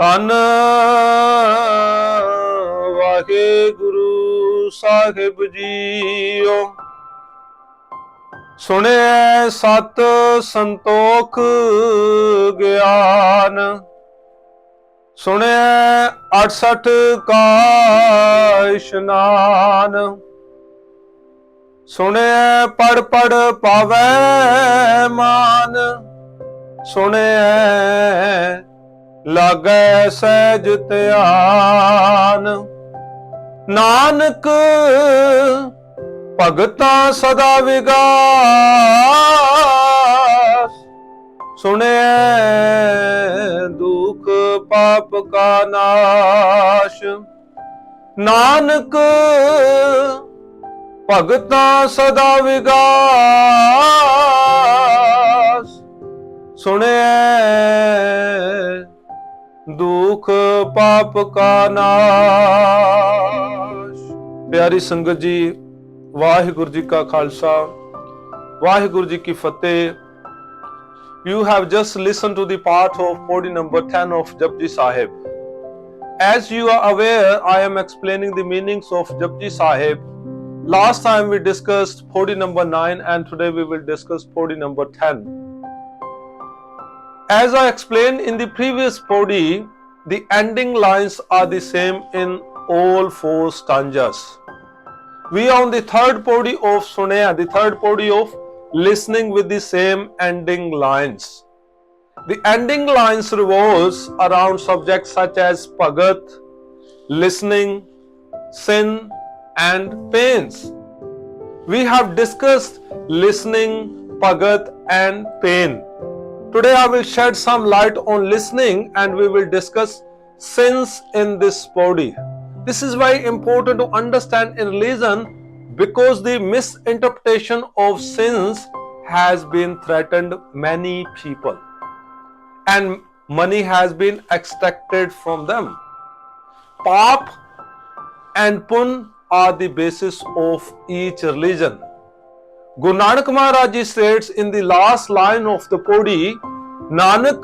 ਧੰਨ ਵਾਹਿਗੁਰੂ ਸਾਹਿਬ ਜੀਓ। ਸੁਣਿਐ ਸਤ ਸੰਤੋਖ ਗਿਆਨ, ਸੁਣਿਐ 68 ਕਾ ਇਸ਼ਨਾਨ, ਸੁਣਿਐ ਪੜ ਪੜ ਪਾਵੈ ਮਾਨ, ਸੁਣਿਐ ਲਾਗੈ ਸਹਿਜ ਧਿਆਨ। ਨਾਨਕ ਭਗਤਾਂ ਸਦਾ ਵਿਗਾਸ, ਸੁਣਿਐ ਦੁਖ ਪਾਪ ਕਾ ਨਾਸ਼। ਨਾਨਕ ਭਗਤਾਂ ਸਦਾ ਵਿਗਾਸ, ਸੁਣਿਐ ਦੁਖ ਪਾਪ ਕਾ ਨਾਸ਼। ਪਿਆਰੀ ਸੰਗਤ ਜੀ, ਵਾਹਿਗੁਰੂ ਜੀ ਕਾ ਖਾਲਸਾ, ਵਾਹਿਗੁਰੂ ਜੀ ਕੀ ਫਤਿਹ। You have just listened to the part of Pauri number 10 of Japji Sahib. As you are aware, I am explaining the meanings of Japji Sahib. Last time we discussed Pauri number 9 and today we will discuss Pauri number 10. As I explained in the previous Pauri, the ending lines are the same in all 4 stanzas. We are on the third Pauri of Suneya, the third Pauri of listening with the same ending lines. The ending lines revolves around subjects such as Bhagat, listening, sin and pains. We have discussed listening, Bhagat and pain. Today I will shed some light on listening and we will discuss sins in this Pauri. This is very important to understand in religion because the misinterpretation of sins has been threatened many people and money has been extracted from them. Paap and Pun are the basis of each religion. Guru Nanak Maharaj Ji states in the last line of the Pauri, Nanak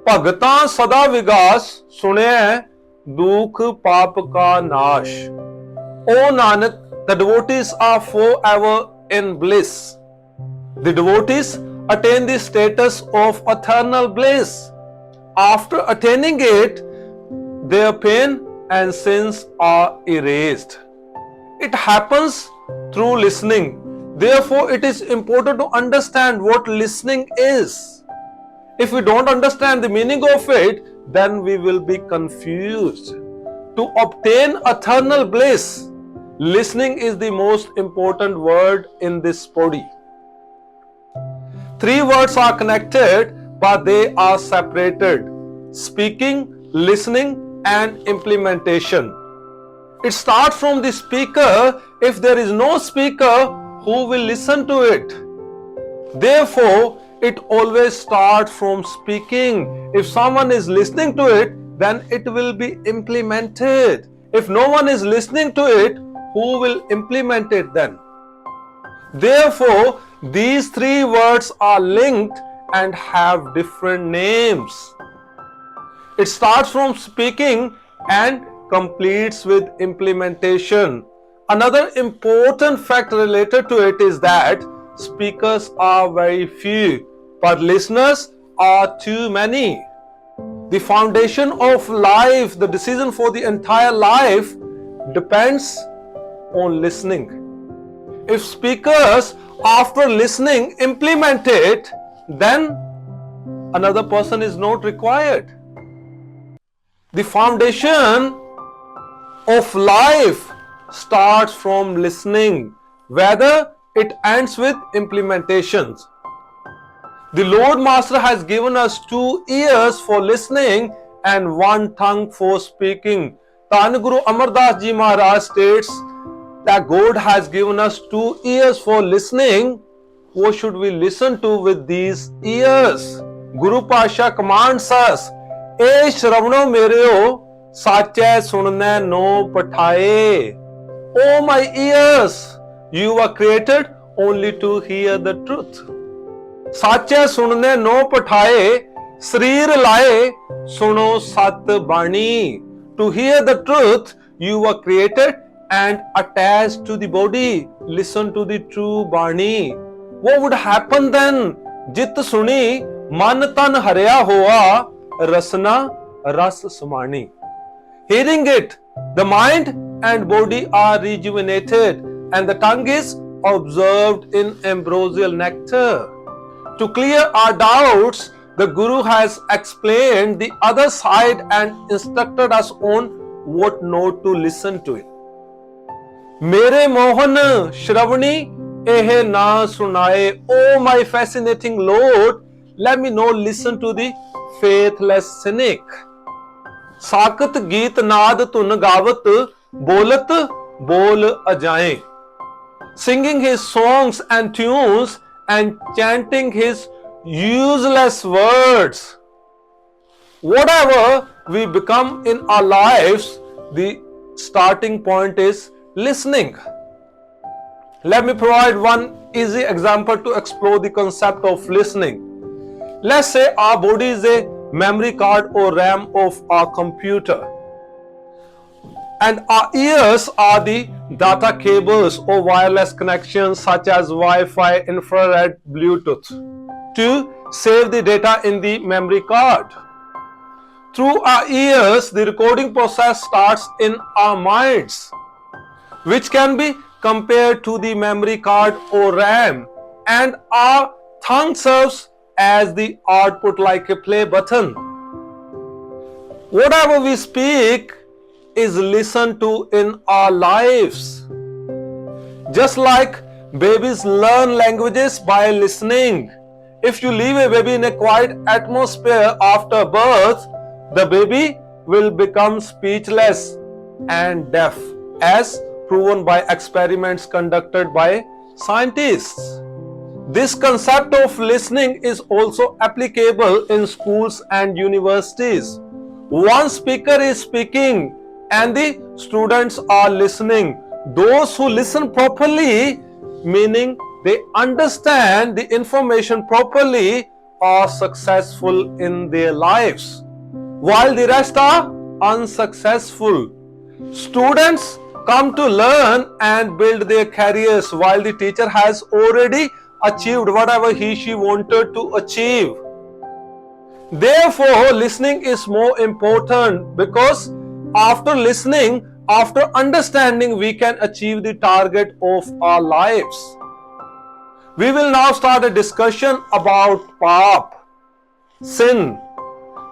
Bhagatan Sada Vigas, Sunay Dukh Paap Ka Nash. O Nanak, the devotees are forever in bliss. The devotees attain the status of eternal bliss. After attaining it, their pain and sins are erased. It happens through listening. Therefore, it is important to understand what listening is. If we don't understand the meaning of it, then we will be confused. To obtain eternal bliss, listening is the most important word in this Pauri. 3 words are connected, but they are separated: speaking, listening, and implementation. It starts from the speaker. If there is no speaker, who will listen to it? Therefore, it always starts from speaking. If someone is listening to it, then it will be implemented. If no one is listening to it, who will implement it then? Therefore, these 3 words are linked and have different names. It starts from speaking and completes with implementation. Another important fact related to it is that speakers are very few, but listeners are too many. The foundation of life, the decision for the entire life, depends on listening. If speakers after listening implement it, then another person is not required. The foundation of life starts from listening, whether it ends with implementations. The Lord Master has given us 2 ears for listening and 1 tongue for speaking. Dhan Guru Amar Das Ji Maharaj states that God has given us 2 ears for listening. What should we listen to with these ears? Guru Pasha commands us, "E Shravano mereo, sache sunne no pathaye." Oh my ears, you were created only to hear the truth. Sache sunne no pathaye, Srir laye suno sat bani. To hear the truth, you were created and attached to the body. Listen to the true Bani. What would happen then? Jit suni man tan harya hoa rasna ras samani. Hearing it, the mind and body are rejuvenated and the tongue is observed in ambrosial nectar. To clear our doubts, the Guru has explained the other side and instructed us on what not to listen to it. Mere Mohan Shravani eh na sunaye. Oh my fascinating Lord, let me not listen to the faithless cynic. Sakat geet naad tun gavat bolat bol ajaye. Singing his songs and tunes and chanting his useless words. Whatever we become in our lives, the starting point is listening. Let me provide one easy example to explore the concept of listening. Let's say our body is a memory card or RAM of our computer, and our ears are the data cables or wireless connections such as Wi-Fi, infrared, Bluetooth to save the data in the memory card. Through our ears, the recording process starts in our minds, which can be compared to the memory card or RAM, and our tongue serves as the output like a play button. Whatever we speak is listened to in our lives. Just like babies learn languages by listening. If you leave a baby in a quiet atmosphere after birth, the baby will become speechless and deaf, as proven by experiments conducted by scientists. This concept of listening is also applicable in schools and universities. One speaker is speaking and the students are listening. Those who listen properly, meaning they understand the information properly, are successful in their lives, while the rest are unsuccessful. Students come to learn and build their careers, while the teacher has already achieved whatever she wanted to achieve. Therefore, listening is more important, because after listening, after understanding, we can achieve the target of our lives. We will now start a discussion about paap, sin.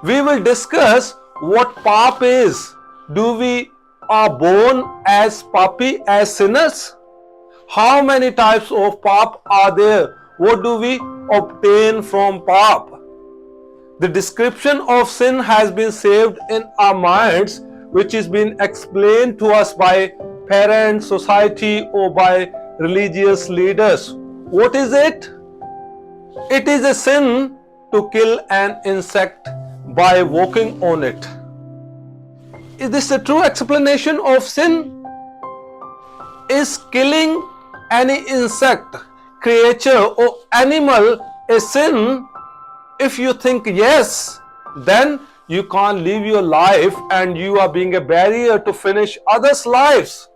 We will discuss what paap is. Do we are born as papi, as sinners? How many types of paap are there? What do we obtain from paap? The description of sin has been saved in our minds, which is being explained to us by parents, society, or by religious leaders. What is it? It is a sin to kill an insect by walking on it. Is this a true explanation of sin? Is killing any insect, creature, or animal a sin? If you think yes, then you can't live your life and you are being a barrier to finish others' lives.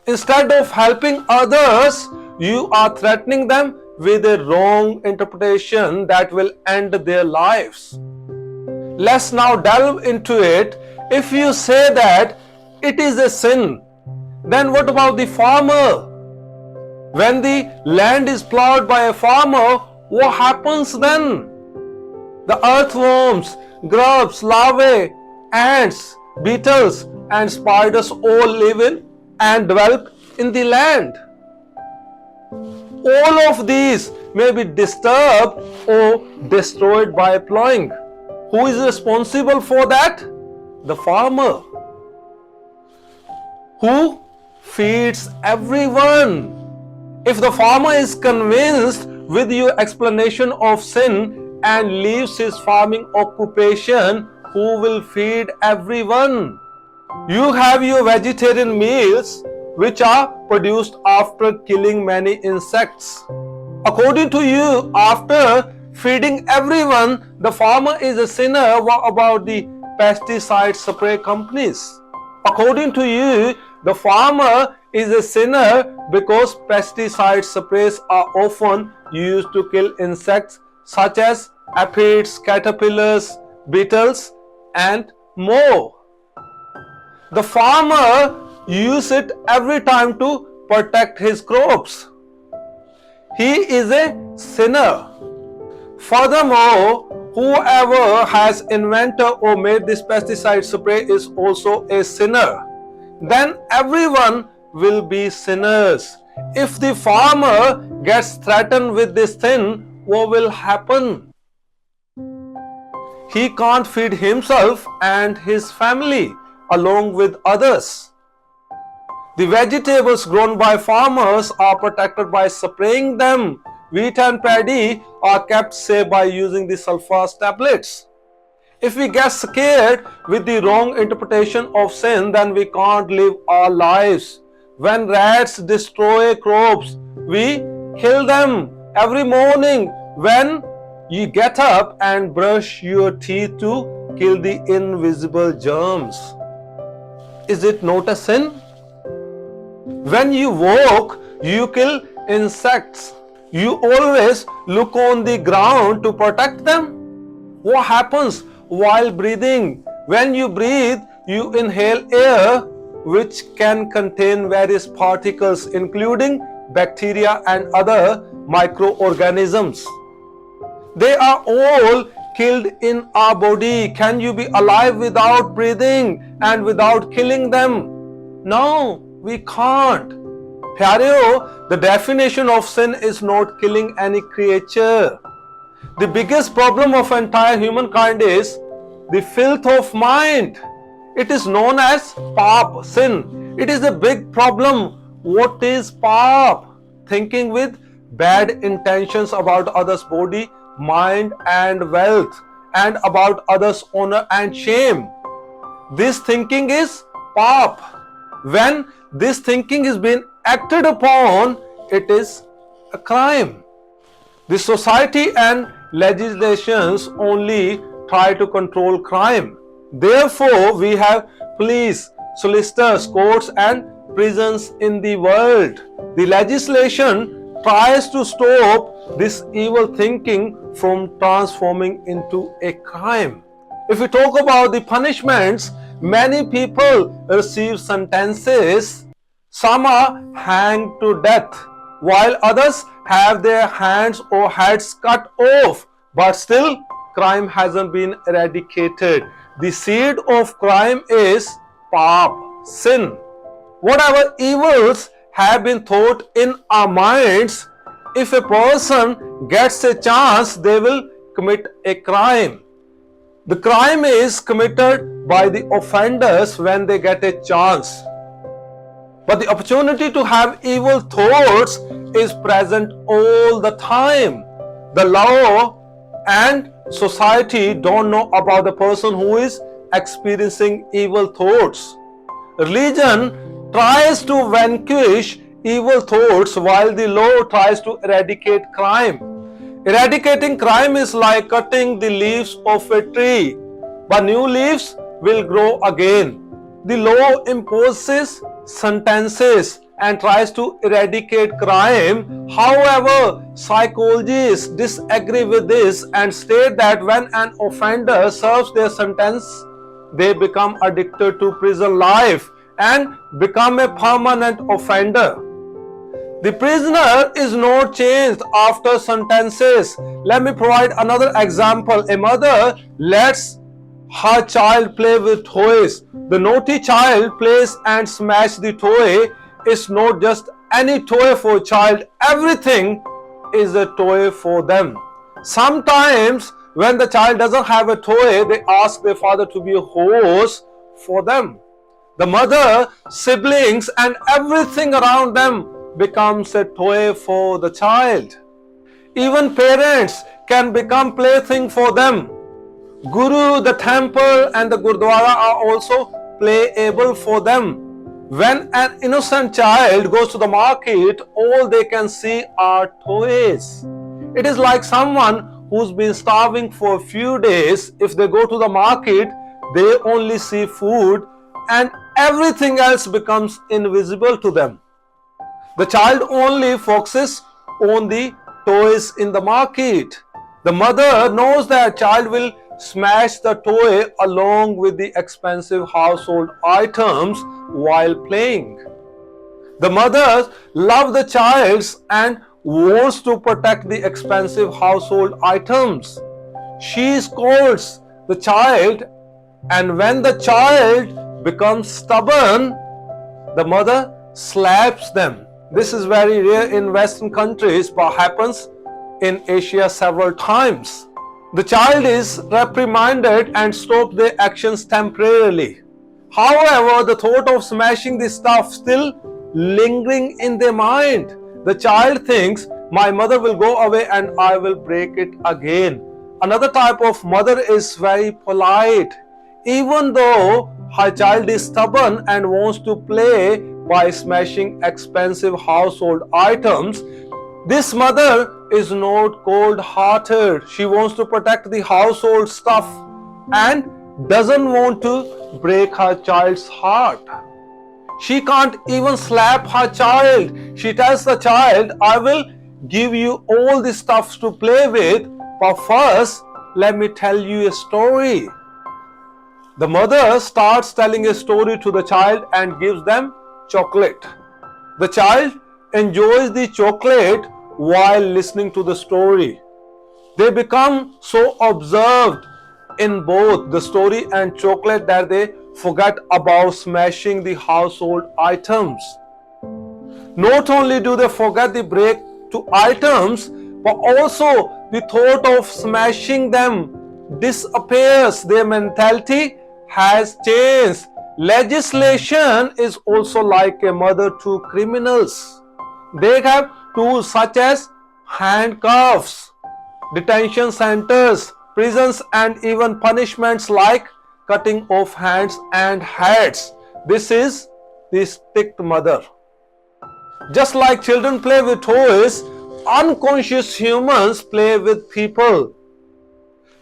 Instead of helping others, you are threatening them with a wrong interpretation that will end their lives. Let's now delve into it. If you say that it is a sin, then what about the farmer? When the land is plowed by a farmer, what happens then? The earthworms, grubs, larvae, ants, beetles, and spiders all live in and develop in the land. All of these may be disturbed or destroyed by plowing. Who is responsible for that? The farmer, who feeds everyone. If the farmer is convinced with your explanation of sin and leaves his farming occupation, who will feed everyone? You have your vegetarian meals which are produced after killing many insects. According to you, after feeding everyone, the farmer is a sinner. What about the pesticide spray companies? According to you, the farmer is a sinner because pesticide sprays are often used to kill insects such as aphids, caterpillars, beetles, and more. The farmer uses it every time to protect his crops. He is a sinner. Furthermore, whoever has invented or made this pesticide spray is also a sinner. Then everyone will be sinners. If the farmer gets threatened with this thing, what will happen? He can't feed himself and his family along with others. The vegetables grown by farmers are protected by spraying them. Wheat and paddy are kept safe by using the sulfur tablets. If we get scared with the wrong interpretation of sin, then we can't live our lives. When rats destroy crops, we kill them. Every morning when you get up and brush your teeth to kill the invisible germs. Is it not a sin? When you walk, you kill insects. You always look on the ground to protect them. What happens while breathing? When you breathe, you inhale air which can contain various particles including bacteria and other microorganisms. They are all killed in our body. Can you be alive without breathing and without killing them? No, we can't. Pyareo, the definition of sin is not killing any creature. The biggest problem of entire humankind is the filth of mind. It is known as paap, sin. It is a big problem. What is paap? Thinking with bad intentions about others' body, mind and wealth, and about others' honor and shame. This thinking is paap. When this thinking is being acted upon, it is a crime. The society and legislations only try to control crime. Therefore, we have police, solicitors, courts and prisons in the world. The legislation tries to stop this evil thinking from transforming into a crime. If we talk about the punishments, many people receive sentences. Some are hanged to death, while others have their hands or heads cut off. But still, crime hasn't been eradicated. The seed of crime is paap, sin. Whatever evils have been thought in our minds, if a person gets a chance, they will commit a crime. The crime is committed by the offenders when they get a chance. But the opportunity to have evil thoughts is present all the time. The law and society don't know about the person who is experiencing evil thoughts. Religion tries to vanquish evil thoughts while the law tries to eradicate crime. Eradicating crime is like cutting the leaves of a tree, but new leaves will grow again. The law imposes sentences and tries to eradicate crime. However, psychologists disagree with this and state that when an offender serves their sentence, they become addicted to prison life and become a permanent offender. The prisoner is not changed after sentences. Let me provide another example. A mother lets her child play with toys. The naughty child plays and smashes the toy. It's not just any toy for child. Everything is a toy for them. Sometimes when the child doesn't have a toy, they ask their father to be a horse for them. The mother, siblings and everything around them becomes a toy for the child. Even parents can become plaything for them. Guru, the temple and the Gurdwara are also playable for them. When an innocent child goes to the market, all they can see are toys. It is like someone who's been starving for a few days, if they go to the market, they only see food and everything else becomes invisible to them. The child only focuses on the toys in the market. The mother knows that child will smash the toy along with the expensive household items while playing. The mother loves the child and wants to protect the expensive household items. She scolds the child, and when the child becomes stubborn, the mother slaps them. This is very rare in Western countries, but happens in Asia several times. The child is reprimanded and stops their actions temporarily. However, the thought of smashing the stuff still lingering in their mind. The child thinks, my mother will go away and I will break it again. Another type of mother is very polite. Even though her child is stubborn and wants to play by smashing expensive household items, this mother is not cold-hearted. She wants to protect the household stuff and doesn't want to break her child's heart. She can't even slap her child. She tells the child, I will give you all the stuff to play with, but first let me tell you a story. The mother starts telling a story to the child and gives them chocolate. The child enjoys the chocolate while listening to the story. They become so absorbed in both the story and chocolate that they forget about smashing the household items. Not only do they forget the break to items, but also the thought of smashing them disappears. Their mentality has changed. Legislation is also like a mother to criminals. They have tools such as handcuffs, detention centers, prisons, and even punishments like cutting off hands and heads. This is the strict mother. Just like children play with toys, unconscious humans play with people.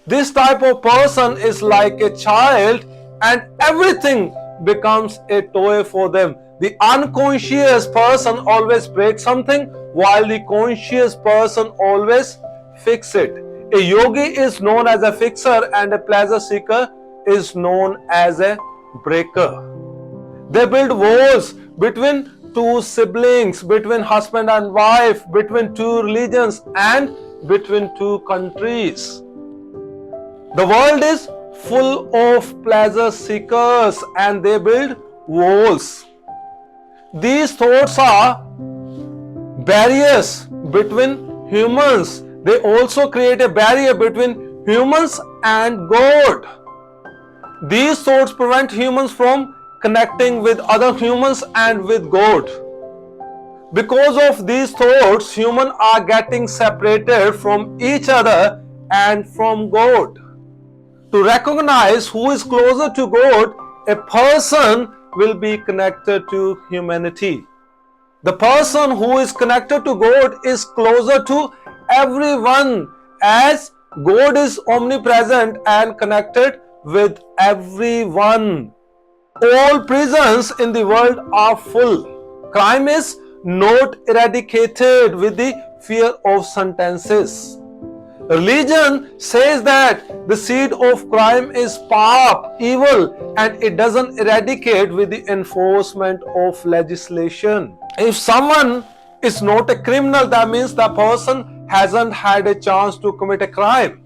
This type of person is like a child and everything becomes a toy for them. The unconscious person always breaks something while the conscious person always fixes it. A yogi is known as a fixer and a pleasure seeker is known as a breaker. They build walls between two siblings, between husband and wife, between two religions, and between two countries. The world is full of pleasure seekers and they build walls. These thoughts are barriers between humans. They also create a barrier between humans and God. These thoughts prevent humans from connecting with other humans and with God. Because of these thoughts, humans are getting separated from each other and from God. To recognize who is closer to God, a person will be connected to humanity. The person who is connected to God is closer to everyone, as God is omnipresent and connected with everyone. All prisons in the world are full. Crime is not eradicated with the fear of sentences. Religion says that the seed of crime is pap, evil, and it doesn't eradicate with the enforcement of legislation. If someone is not a criminal, that means the person hasn't had a chance to commit a crime.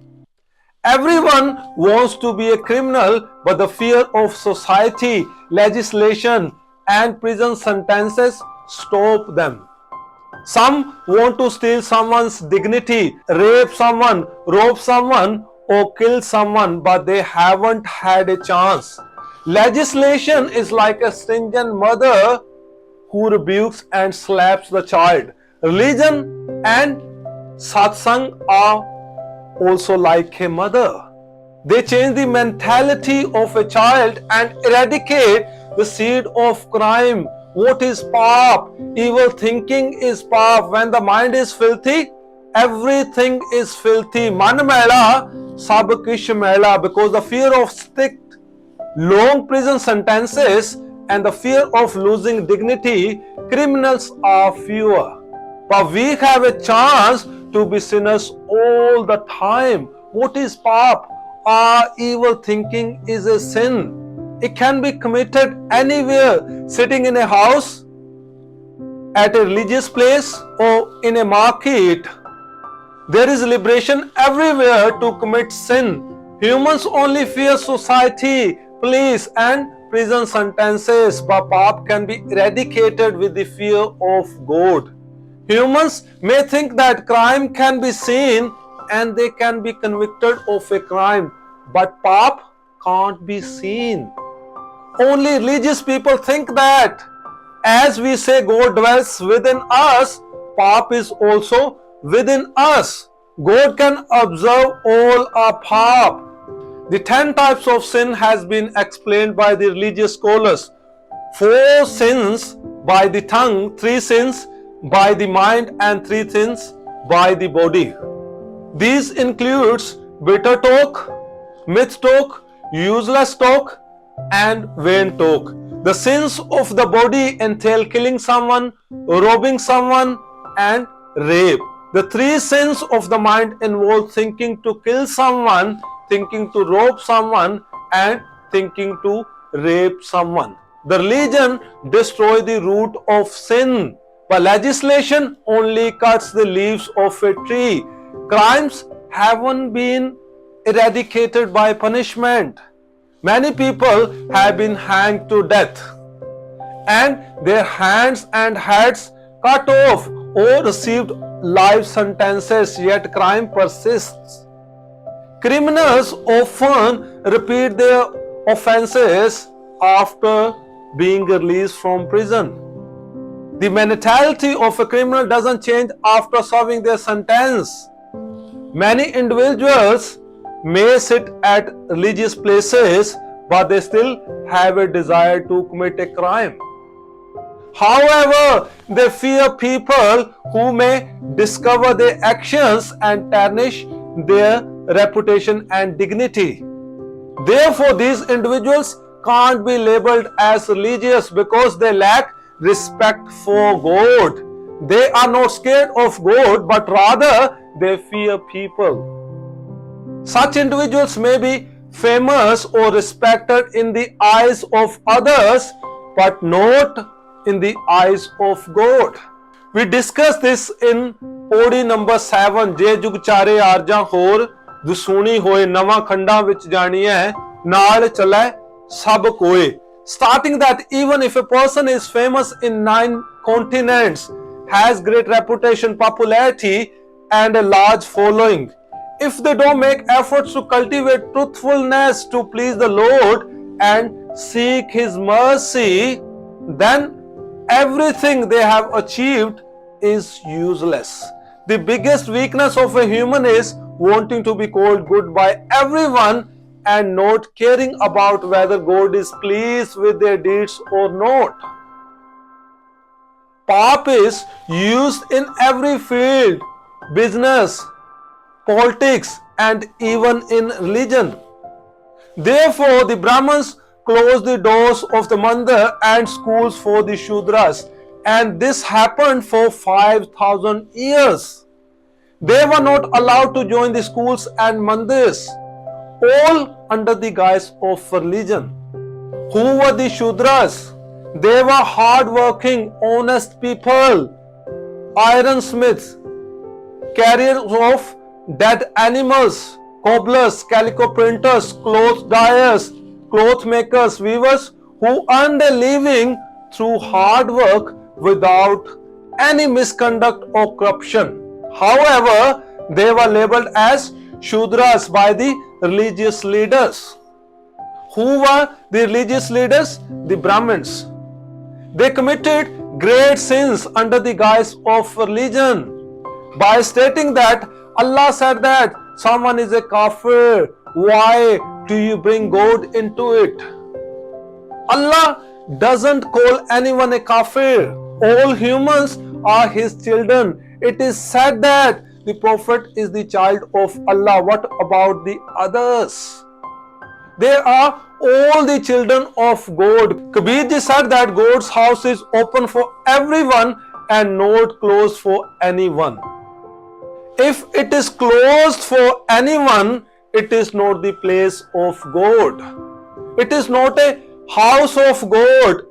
Everyone wants to be a criminal, but the fear of society, legislation, and prison sentences stop them. Some want to steal someone's dignity, rape someone, rob someone, or kill someone, but they haven't had a chance. Legislation is like a stringent mother who rebukes and slaps the child. Religion and satsang are also like a mother. They change the mentality of a child and eradicate the seed of crime. What is pap? Evil thinking is pap. When the mind is filthy, everything is filthy. Man maila, sab kish maila. Because the fear of strict, long prison sentences and the fear of losing dignity, criminals are fewer. But we have a chance to be sinners all the time. What is pap? Our evil thinking is a sin. It can be committed anywhere, sitting in a house, at a religious place, or in a market. There is liberation everywhere to commit sin. Humans only fear society, police, and prison sentences, but pap can be eradicated with the fear of God. Humans may think that crime can be seen and they can be convicted of a crime, but pap can't be seen. Only religious people think that. As we say God dwells within us, pap is also within us. God can observe all our pap. The 10 types of sin has been explained by the religious scholars. 4 sins by the tongue, 3 sins by the mind, and 3 sins by the body. These includes bitter talk, myth talk, useless talk, and vain talk. The sins of the body entail killing someone, robbing someone, and rape. The 3 sins of the mind involve thinking to kill someone, thinking to rob someone, and thinking to rape someone. The religion destroys the root of sin, but legislation only cuts the leaves of a tree. Crimes haven't been eradicated by punishment. Many people have been hanged to death and their hands and heads cut off or received life sentences, yet crime persists. Criminals often repeat their offenses after being released from prison. The mentality of a criminal doesn't change after serving their sentence. Many individuals may sit at religious places, but they still have a desire to commit a crime. However, they fear people who may discover their actions and tarnish their reputation and dignity. Therefore, these individuals can't be labeled as religious because they lack respect for God. They are not scared of God, but rather they fear people. Such individuals may be famous or respected in the eyes of others, but not in the eyes of God. We discussed this in Pauri number 7. जे जुग चारे आरजा होर दुसूनी होए नवा खंडा विच जानिए नाल चले सब कोए. Starting that even if a person is famous in 9 continents, has great reputation, popularity, and a large following, if they don't make efforts to cultivate truthfulness to please the Lord and seek His mercy, then everything they have achieved is useless. The biggest weakness of a human is wanting to be called good by everyone and not caring about whether God is pleased with their deeds or not. Pap is used in every field, business, politics, and even in religion. Therefore, the Brahmins closed the doors of the mandir and schools for the Shudras, and this happened for 5,000 years. They were not allowed to join the schools and mandirs, all under the guise of religion. Who were the Shudras? They were hard-working, honest people, ironsmiths, carriers of dead animals, cobblers, calico printers, cloth dyers, cloth makers, weavers, who earned a living through hard work without any misconduct or corruption. However, they were labeled as Shudras by the religious leaders. Who were the religious leaders? The Brahmins. They committed great sins under the guise of religion by stating that Allah said that someone is a kafir. Why do you bring God into it? Allah doesn't call anyone a kafir. All humans are His children. It is said that the Prophet is the child of Allah. What about the others? They are all the children of God. Kabir ji said that God's house is open for everyone and not closed for anyone. If it is closed for anyone, it is not the place of God. It is not a house of God.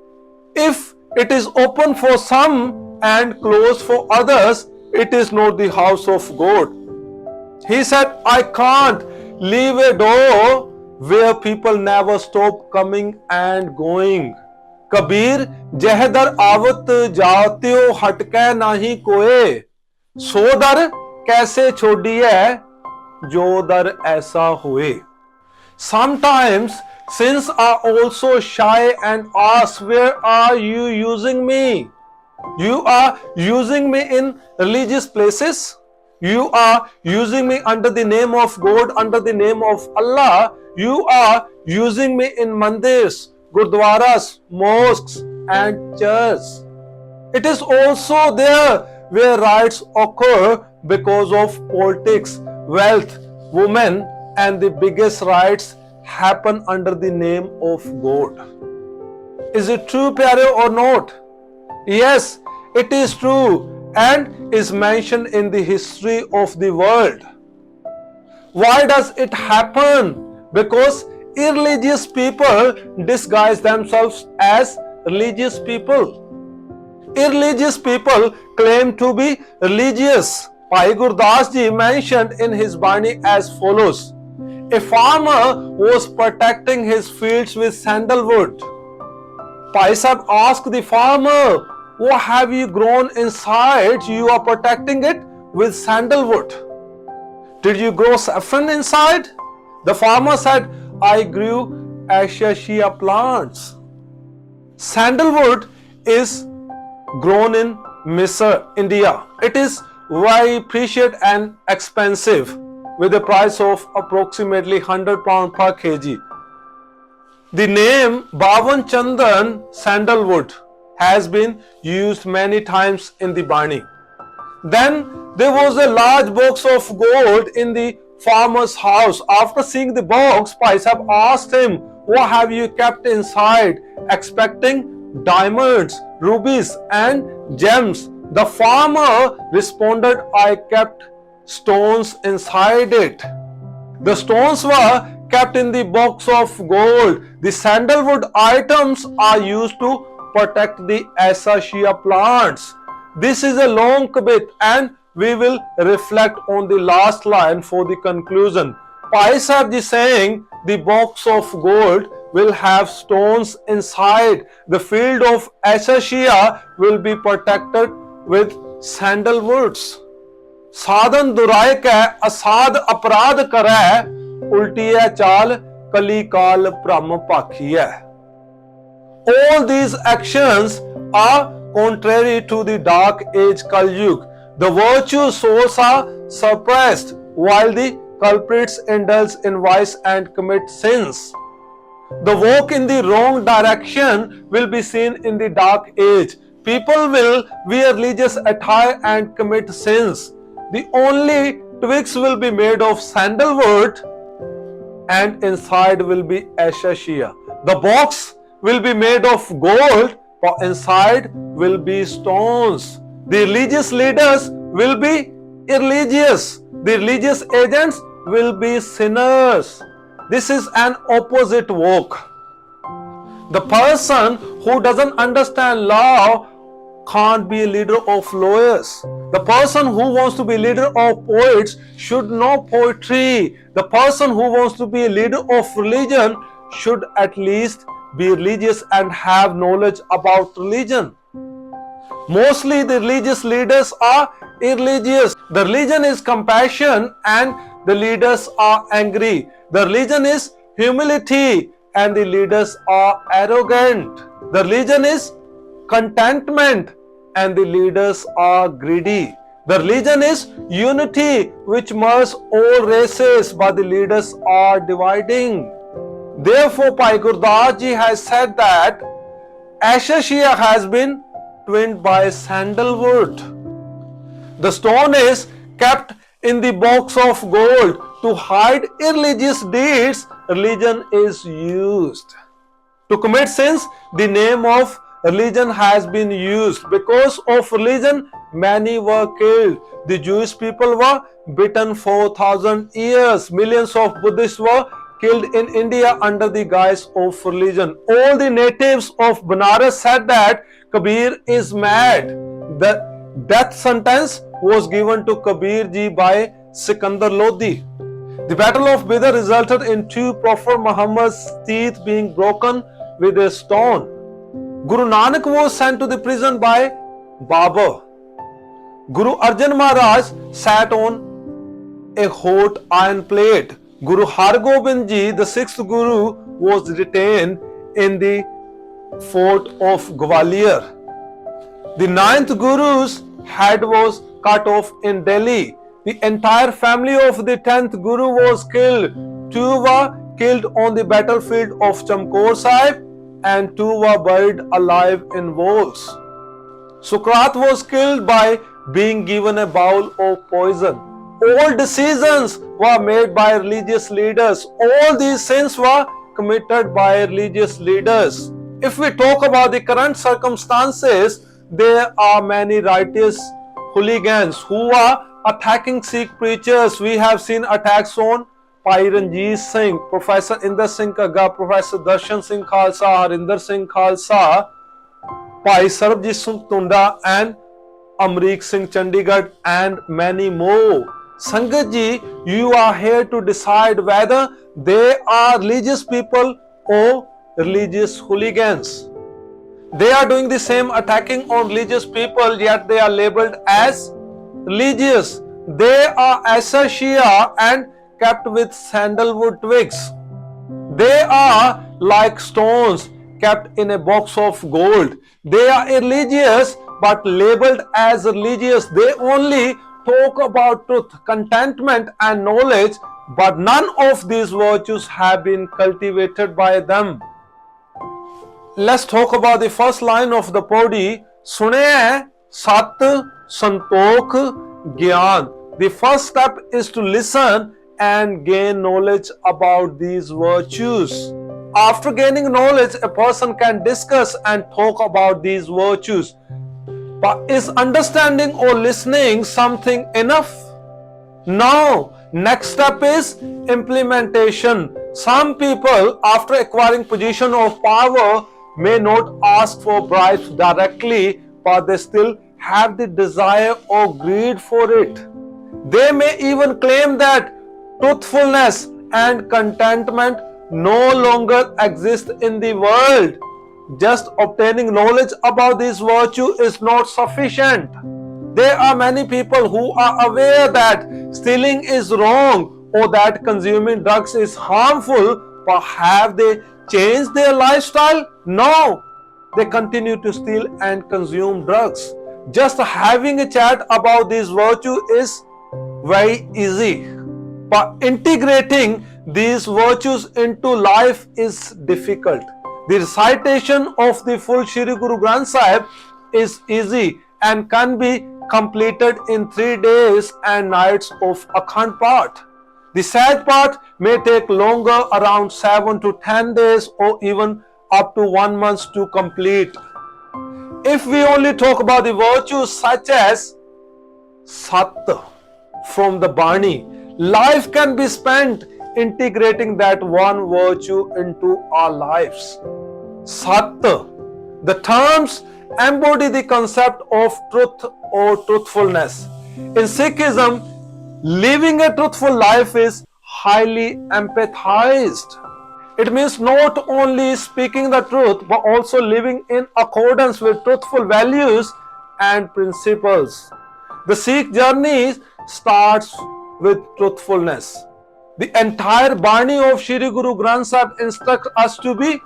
If it is open for some and closed for others, it is not the house of God. He said, I can't leave a door where people never stop coming and going. Kabir, jehadar avat jaatyo hatke nahi koe. So dar kaise chodiye, jo dar aisa hoye. Sometimes sins are also shy and ask, where are you using me? You are using me in religious places. You are using me under the name of God, under the name of Allah. You are using me in mandirs, gurdwaras, mosques and churches. It is also there where riots occur because of politics, wealth, women, and the biggest riots happen under the name of God. Is it true, pyare, or not? Yes, it is true and is mentioned in the history of the world. Why does it happen? Because irreligious people disguise themselves as religious people. Irreligious people claim to be religious. Bhai Gurdas ji mentioned in his Bani as follows. A farmer was protecting his fields with sandalwood. Bhai Sahib asked the farmer, what have you grown inside? You are protecting it with sandalwood. Did you grow saffron inside? The farmer said, I grew acacia plants. Sandalwood is grown in Misr, India. It is very precious and expensive with a price of approximately £100 per kg. The name Bavan Chandan sandalwood has been used many times in the Bani. Then there was a large box of gold in the farmer's house. After seeing the box, Bhai Sahib asked him, what have you kept inside? Expecting diamonds, rubies and gems. The farmer responded, I kept stones inside it. The stones were kept in the box of gold. The sandalwood items are used to protect the acacia plants. This is a long bit and we will reflect on the last line for the conclusion. Bhai Sahib ji saying the box of gold will have stones inside. The field of acacia will be protected with sandalwoods. Sadhan durai kai asad aparad karai, ultiya chal kali kal brahm pakhiya. All these actions are contrary to the dark age Kali Yuga. The virtuous souls are suppressed while the culprits indulge in vice and commit sins. The walk in the wrong direction will be seen in the dark age. People will wear religious attire and commit sins. The only twigs will be made of sandalwood and inside will be acacia. The box will be made of gold, but inside will be stones. The religious leaders will be irreligious. The religious agents will be sinners. This is an opposite walk. The person who doesn't understand law can't be a leader of lawyers. The person who wants to be a leader of poets should know poetry. The person who wants to be a leader of religion should at least be religious and have knowledge about religion. Mostly the religious leaders are irreligious. The religion is compassion and the leaders are angry. The religion is humility and the leaders are arrogant. The religion is contentment and the leaders are greedy. The religion is unity which merges all races, but the leaders are dividing. Therefore, Bhai Gurdas ji has said that acacia has been twinned by sandalwood. The stone is kept In the box of gold to hide irreligious deeds, religion is used. To commit sins, the name of religion has been used. Because of religion, many were killed. The Jewish people were beaten for 1,000 years. Millions of Buddhists were killed in India under the guise of religion. All the natives of Banaras said that Kabir is mad. The death sentence was given to Kabir ji by Sikandar Lodi. The Battle of Bidar resulted in two Prophet Muhammad's teeth being broken with a stone. Guru Nanak was sent to the prison by Babur. Guru Arjan Maharaj sat on a hot iron plate. Guru Har Gobind Ji, the sixth Guru, was detained in the fort of Gwalior. The ninth Guru's head was cut off in Delhi. The entire family of the 10th Guru was killed. Two were killed on the battlefield of Chamkaur Sahib and two were buried alive in walls. Sukrat was killed by being given a bowl of poison. All decisions were made by religious leaders. All these sins were committed by religious leaders. If we talk about the current circumstances, there are many righteous hooligans who are attacking Sikh preachers. We have seen attacks on Ranjodh Singh, Professor Inder Singh Kagga, Professor Darshan Singh Khalsa, Harinder Singh Khalsa, Bhai Sarabjit Singh Tunda and Amrik Singh Chandigarh and many more. Sangat ji, you are here to decide whether they are religious people or religious hooligans. They are doing the same attacking on religious people, yet they are labeled as religious. They are Shia and kept with sandalwood twigs. They are like stones kept in a box of gold. They are irreligious but labeled as religious. They only talk about truth, contentment and knowledge, but none of these virtues have been cultivated by them. Let's talk about the first line of the Pauri. Sune Sat Santokh Gyan. The first step is to listen and gain knowledge about these virtues. After gaining knowledge, a person can discuss and talk about these virtues. But is understanding or listening something enough? No. Next step is implementation. Some people, after acquiring position of power, may not ask for bribes directly, but they still have the desire or greed for it. They may even claim that truthfulness and contentment no longer exist in the world. Just obtaining knowledge about this virtue is not sufficient. There are many people who are aware that stealing is wrong or that consuming drugs is harmful, but have they changed their lifestyle? No. They continue to steal and consume drugs. Just having a chat about this virtue is very easy, but integrating these virtues into life is difficult. The recitation of the full Shri Guru Granth Sahib is easy and can be completed in 3 days and nights of Akhand Path. The Sahaj Path may take longer, around 7 to 10 days or even up to 1 month to complete. If we only talk about the virtues such as Sat from the Bani, life can be spent integrating that one virtue into our lives. Sat. The terms embody the concept of truth or truthfulness. In Sikhism, living a truthful life is highly empathized. It means not only speaking the truth, but also living in accordance with truthful values and principles. The Sikh journey starts with truthfulness. The entire Bani of Shri Guru Granth Sahib instructs us to be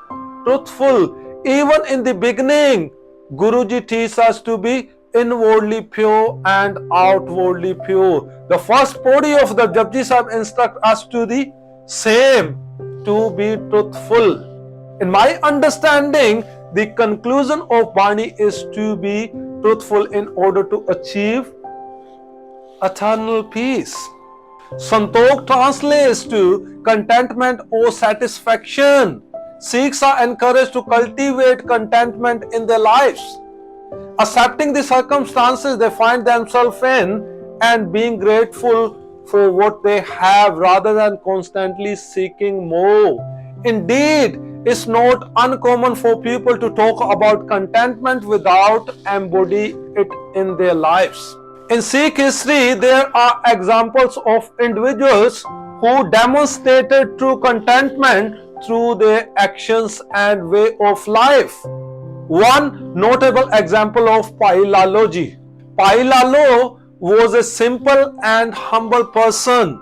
truthful. Even in the beginning, Guruji teaches us to be inwardly pure and outwardly pure. The first Pauri of the Japji Sahib instructs us to the same, to be truthful. In my understanding, the conclusion of Bani is to be truthful in order to achieve eternal peace. Santokh translates to contentment or satisfaction. Sikhs are encouraged to cultivate contentment in their lives, accepting the circumstances they find themselves in and being grateful for what they have rather than constantly seeking more. Indeed, it's not uncommon for people to talk about contentment without embodying it in their lives. In Sikh history, there are examples of individuals who demonstrated true contentment through their actions and way of life. One notable example of Pai Lalo ji. Pai Lalo was a simple and humble person.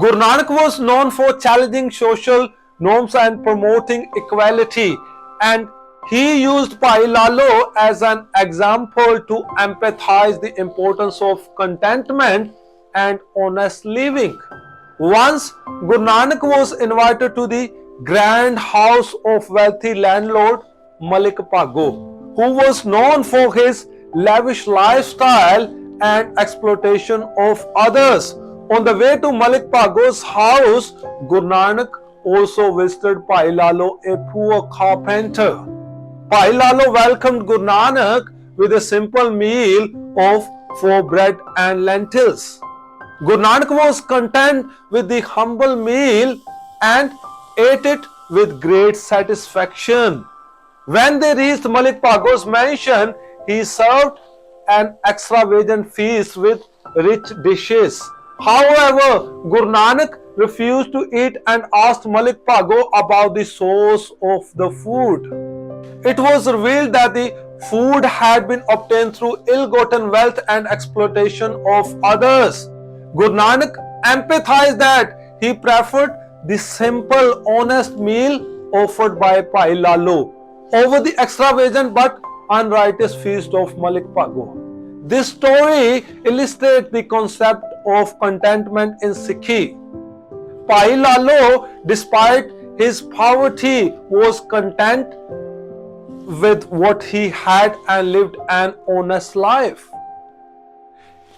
Guru Nanak was known for challenging social norms and promoting equality, and he used Pai Lalo as an example to empathize the importance of contentment and honest living. Once, Guru Nanak was invited to the grand house of wealthy landlord Malik Pago, who was known for his lavish lifestyle and exploitation of others. On the way to Malik Pago's house, Guru Nanak also visited Pai Lalo, a poor carpenter. Pai Lalo welcomed Guru Nanak with a simple meal of 4 bread and lentils. Guru Nanak was content with the humble meal and ate it with great satisfaction. When they reached Malik Pago's mansion, he served an extravagant feast with rich dishes. However, Guru Nanak refused to eat and asked Malik Pago about the source of the food. It was revealed that the food had been obtained through ill-gotten wealth and exploitation of others. Guru Nanak empathized that he preferred the simple, honest meal offered by Pai Lalo over the extravagant but unrighteous feast of Malik Pago. This story illustrates the concept of contentment in Sikhi. Pai Lalo, despite his poverty, was content with what he had and lived an honest life.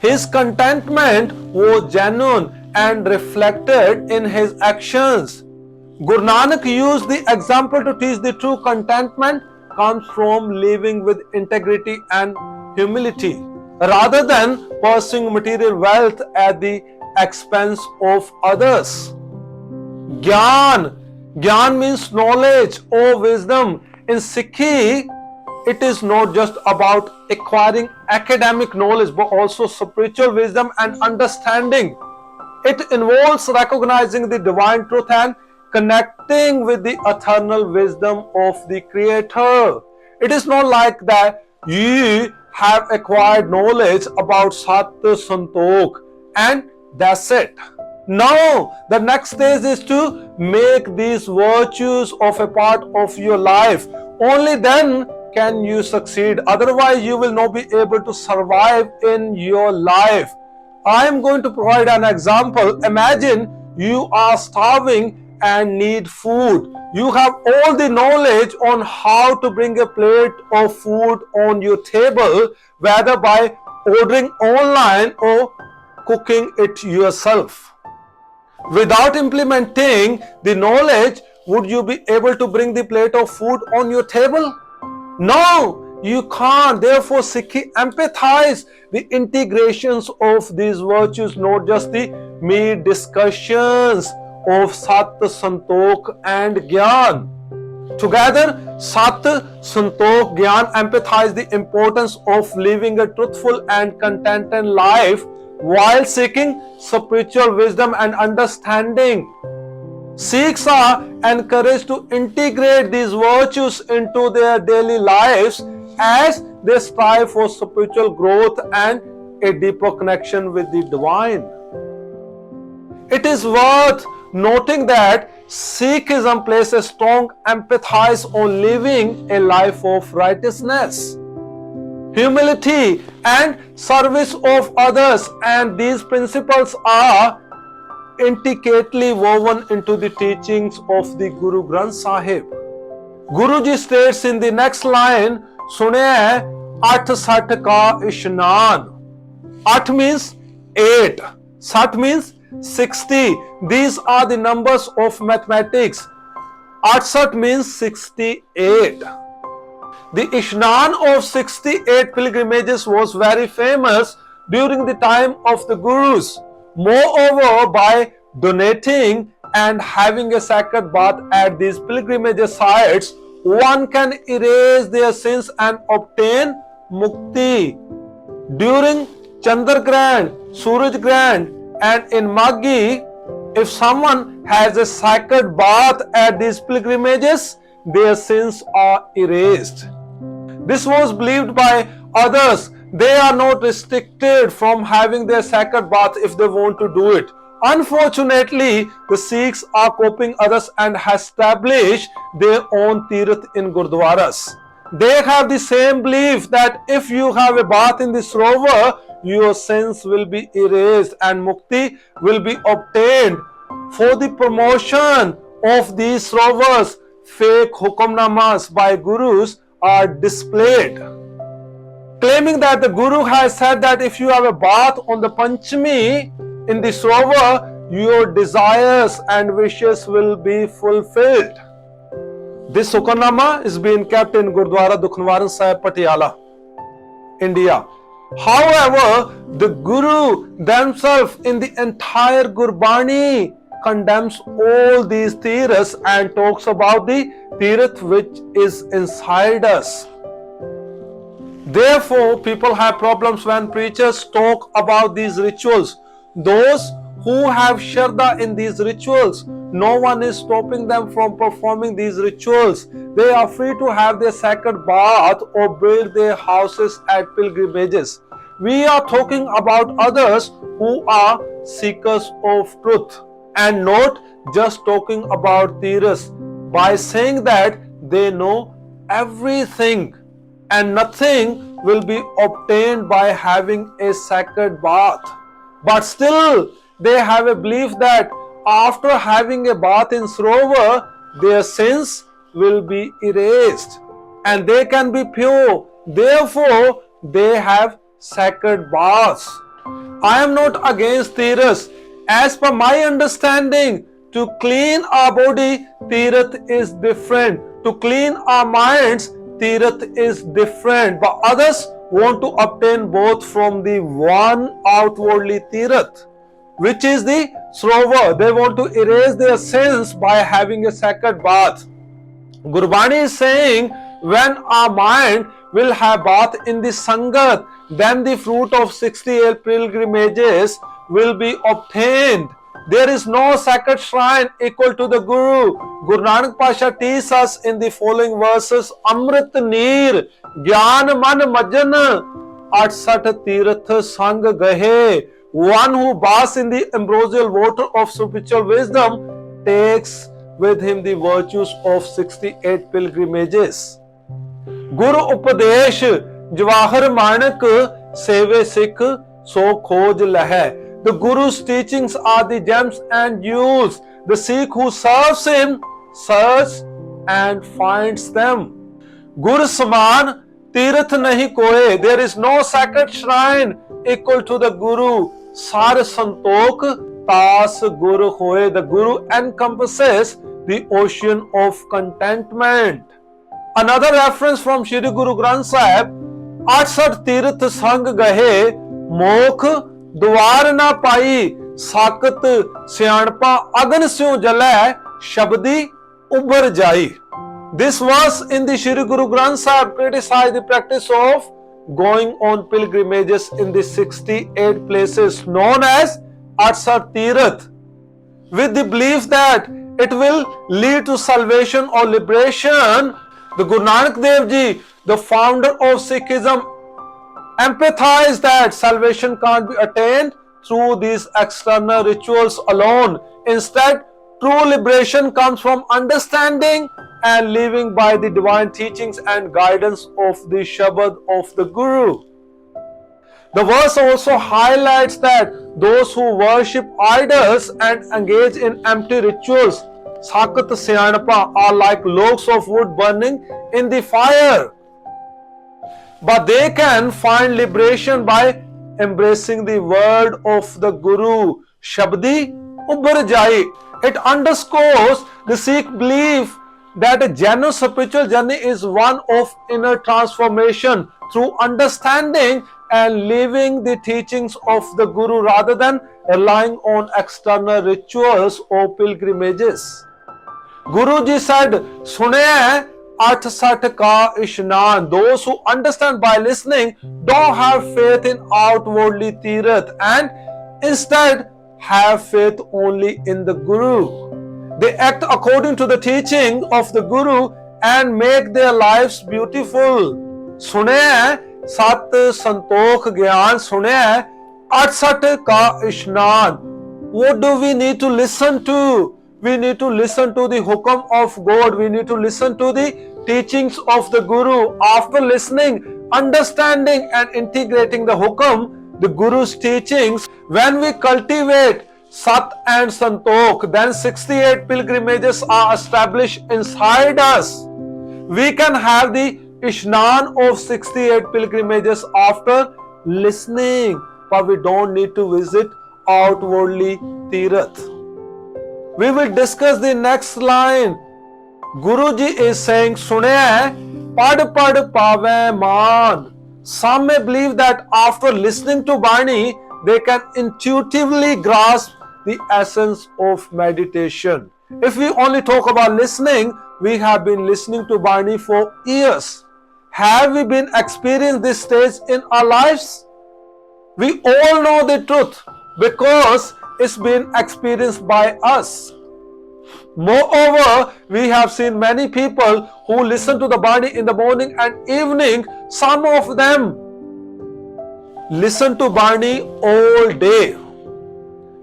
His contentment was genuine and reflected in his actions. Guru Nanak used the example to teach the true contentment comes from living with integrity and humility, rather than pursuing material wealth at the expense of others. Gyan. Gyan means knowledge or wisdom. In Sikhi, it is not just about acquiring academic knowledge but also spiritual wisdom and understanding. It involves recognizing the divine truth and connecting with the eternal wisdom of the Creator. It is not like that you have acquired knowledge about Sat Santokh and that's it. No, the next stage is to make these virtues of a part of your life. Only then can you succeed. Otherwise, you will not be able to survive in your life. I am going to provide an example. Imagine you are starving and need food. You have all the knowledge on how to bring a plate of food on your table, whether by ordering online or cooking it yourself. Without implementing the knowledge, would you be able to bring the plate of food on your table? No, you can't. Therefore, Sikhi empathize the integrations of these virtues, not just the mere discussions of Sat, Santokh and Gyan. Together, Sat, Santokh, Gyan empathize the importance of living a truthful and contented life while seeking spiritual wisdom and understanding. Sikhs are encouraged to integrate these virtues into their daily lives as they strive for spiritual growth and a deeper connection with the divine. It is worth noting that Sikhism places a strong emphasis on living a life of righteousness, humility and service of others, and these principles are intricately woven into the teachings of the Guru Granth Sahib. Guruji states in the next line, Sunay Ath Sat Ka Ishnan. Ath means 8. Sat means 60. These are the numbers of mathematics. 68 means 68. The Ishnan of 68 pilgrimages was very famous during the time of the Gurus. Moreover, by donating and having a sacred bath at these pilgrimage sites, one can erase their sins and obtain mukti. During Chandragrahan, Surajgrahan, and in Maghi, if someone has a sacred bath at these pilgrimages, their sins are erased. This was believed by others. They are not restricted from having their sacred bath if they want to do it. Unfortunately, the Sikhs are copying others and have established their own Tirath in Gurdwaras. They have the same belief that if you have a bath in the Sarovar, your sins will be erased and mukti will be obtained. For the promotion of these Sarovars, fake hukamnamas by Gurus are displayed, claiming that the Guru has said that if you have a bath on the Panchami in the Sarovar, your desires and wishes will be fulfilled. This hukamnama is being kept in Gurdwara Dukhanwaran Sahib Patiala, India. However, the Guru themselves in the entire Gurbani condemns all these Tiraths and talks about the Tirath which is inside us. Therefore, people have problems when preachers talk about these rituals. Those who have Shraddha in these rituals, no one is stopping them from performing these rituals. They are free to have their sacred bath or build their houses at pilgrimages. We are talking about others who are seekers of truth and not just talking about Tiraths by saying that they know everything and nothing will be obtained by having a sacred bath. But still, they have a belief that after having a bath in Sarovar, their sins will be erased and they can be pure. Therefore, they have sacred baths. I am not against Tiraths. As per my understanding, to clean our body, Tirath is different. To clean our minds, Tirath is different. But others want to obtain both from the one outwardly Tirath, which is the Sarovar. They want to erase their sins by having a sacred bath. Gurbani is saying, when our mind will have bath in the Sangat, then the fruit of 68 pilgrimages will be obtained. There is no sacred shrine equal to the Guru. Guru Nanak Pasha teaches us in the following verses, Amrit Neer, Gyan Man Majan, 68 Tirath Sang Gahe. One who basks in the ambrosial water of spiritual wisdom takes with him the virtues of 68 pilgrimages. Guru Upadesh, Jawahar Manak, Seve Sikh, So Khoj Lahe. The Guru's teachings are the gems and jewels. The Sikh who serves him searches and finds them. Gur Saman Tirath Nahi Koe. There is no sacred shrine equal to the Guru. Sar Santok Tas Guru Hoye. The Guru encompasses the ocean of contentment. Another reference from Shri Guru Granth Sahib, 68 Tirath Sang Gahe, Mokh Dwar na pai, Sakat Syanpa Agan Syo Jalai, Shabdi Ubhar Jai. This verse in the Shri Guru Granth Sahib criticized the practice of going on pilgrimages in the 68 places known as 68 Tirath, with the belief that it will lead to salvation or liberation. The Guru Nanak Dev Ji, the founder of Sikhism, empathized that salvation can't be attained through these external rituals alone. Instead, true liberation comes from understanding and living by the divine teachings and guidance of the Shabad of the Guru. The verse also highlights that those who worship idols and engage in empty rituals, Sakat Syanpa, are like logs of wood burning in the fire. But they can find liberation by embracing the word of the Guru, Shabdi Ubbar Jai. It underscores the Sikh belief that a genuine spiritual journey is one of inner transformation through understanding and living the teachings of the Guru rather than relying on external rituals or pilgrimages. Guruji said, Sunay At Sat Ka Ishnan. Those who understand by listening don't have faith in outwardly Tirath and instead have faith only in the Guru. They act according to the teaching of the Guru and make their lives beautiful. Sunay Sat Santokh Gyan, Sunay At Sat Ka Ishnan. What do we need to listen to? We need to listen to the hukum of God. We need to listen to the teachings of the Guru. After listening, understanding and integrating the hukum, the Guru's teachings, when we cultivate Sat and Santokh, then 68 pilgrimages are established inside us. We can have the Ishnan of 68 pilgrimages after listening, but we don't need to visit outwardly Tirath. We will discuss the next line. Guruji is saying, Sunay, pad pad pave man. Some may believe that after listening to Bani, they can intuitively grasp the essence of meditation. If we only talk about listening, we have been listening to Bani for years. Have we been experiencing this stage in our lives? We all know the truth because it's been experienced by us. Moreover, we have seen many people who listen to the Bani in the morning and evening. Some of them listen to Bani all day.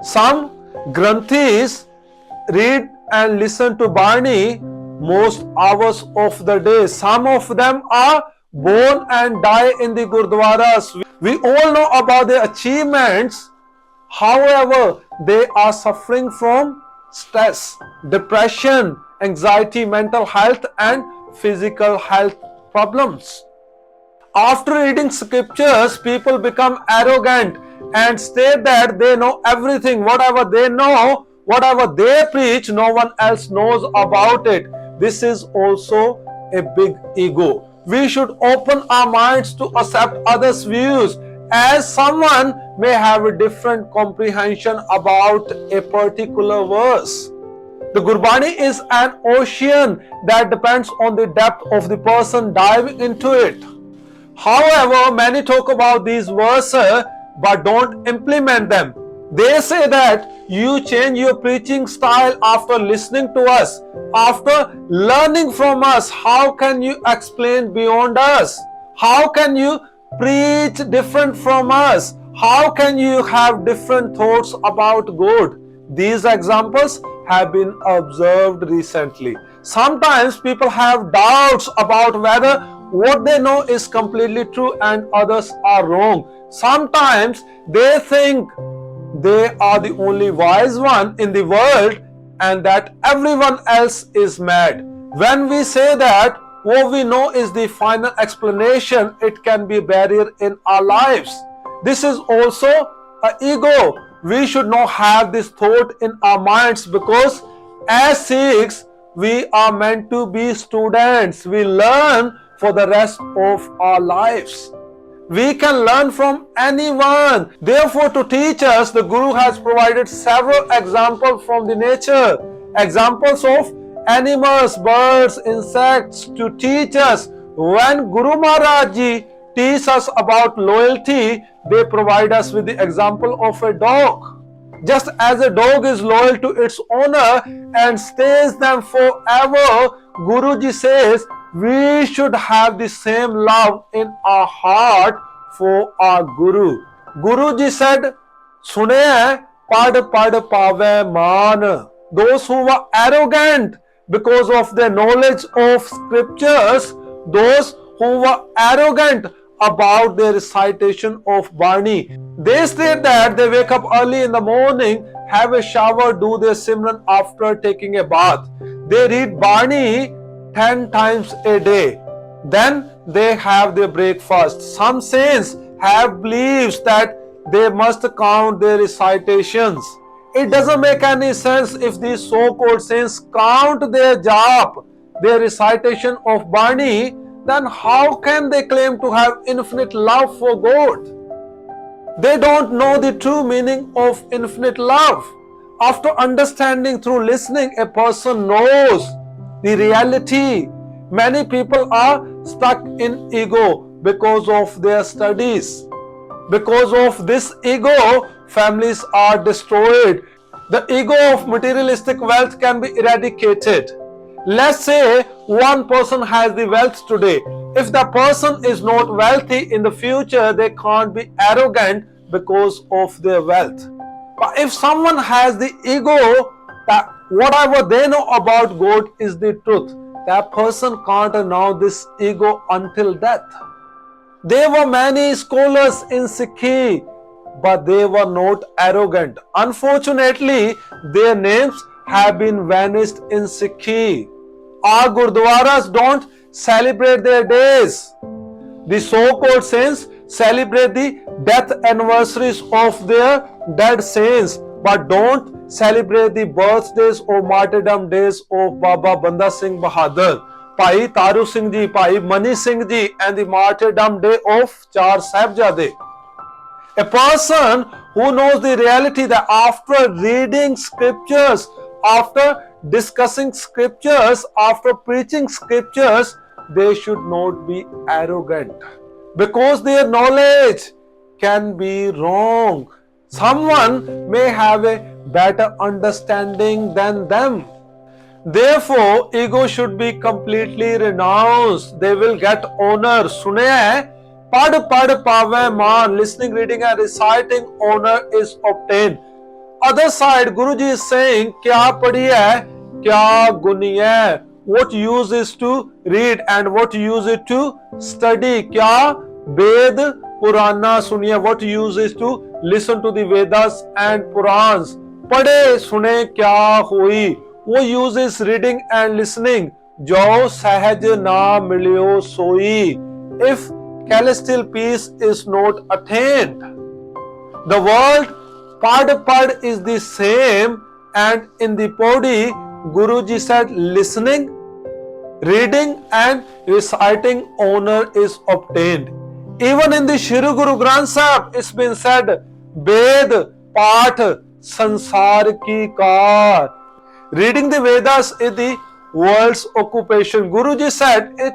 Some Granthis read and listen to Bani most hours of the day. Some of them are born and die in the Gurdwaras. We all know about their achievements. However, they are suffering from stress, depression, anxiety, mental health and physical health problems. After reading scriptures, people become arrogant and state that they know everything. Whatever they know, whatever they preach, no one else knows about it. This is also a big ego. We should open our minds to accept others' views, as someone may have a different comprehension about a particular verse. The Gurbani is an ocean that depends on the depth of the person diving into it. However, many talk about these verses but don't implement them. They say that you change your preaching style after listening to us, after learning from us. How can you explain beyond us? How can you preach different from us? How can you have different thoughts about God? These examples have been observed recently. Sometimes people have doubts about whether what they know is completely true and others are wrong. Sometimes they think they are the only wise one in the world and that everyone else is mad. When we say that what we know is the final explanation, it can be a barrier in our lives. This is also an ego. We should not have this thought in our minds because as Sikhs, we are meant to be students. We learn for the rest of our lives. We can learn from anyone. Therefore, to teach us, the Guru has provided several examples from the nature. Examples of animals, birds, insects to teach us. When Guru Maharaj Ji teach us about loyalty, they provide us with the example of a dog. Just as a dog is loyal to its owner and stays them forever, Guruji says we should have the same love in our heart for our Guru. Guruji said, Sune pad pad pave man. Those who were arrogant because of their knowledge of scriptures, those who were arrogant about their recitation of Bani. They state that they wake up early in the morning, have a shower, do their Simran after taking a bath. They read Bani 10 times a day. Then they have their breakfast. Some saints have beliefs that they must count their recitations. It doesn't make any sense if these so-called saints count their jap, their recitation of Bani, then how can they claim to have infinite love for God? They don't know the true meaning of infinite love. After understanding through listening, a person knows the reality. Many people are stuck in ego because of their studies. Because of this ego, families are destroyed. The ego of materialistic wealth can be eradicated. Let's say one person has the wealth today. If the person is not wealthy in the future, they can't be arrogant because of their wealth. But if someone has the ego that whatever they know about God is the truth, that person can't know this ego until death. There were many scholars in Sikhi, but they were not arrogant. Unfortunately, their names have been vanished in Sikhi. Our Gurdwaras don't celebrate their days. The so-called saints celebrate the death anniversaries of their dead saints, but don't celebrate the birthdays or martyrdom days of Baba Banda Singh Bahadur, Bhai Taru Singh Ji, Bhai Mani Singh Ji, and the martyrdom day of Char Sahibzade. A person who knows the reality that after reading scriptures, after discussing scriptures, after preaching scriptures, they should not be arrogant because their knowledge can be wrong. Someone may have a better understanding than them. Therefore, ego should be completely renounced. They will get honor. Sunaya, pad pave man, listening, reading and reciting, honor is obtained. Other side, Guruji is saying, kya padhi hai, kya guni hai. What use is to read and what use is to study? Kya Ved Purana suniya. What use is to listen to the Vedas and Purans? Pade sune kya hui. What use is reading and listening? Jo sahaj na milyo soi. If celestial peace is not attained, the world pad is the same, and in the Pauri, Guruji said listening, reading and reciting honor is obtained. Even in the Shri Guru Granth Sahib, it's been said, Ved, Paath, Sansar ki Kar. Reading the Vedas is the world's occupation. Guruji said it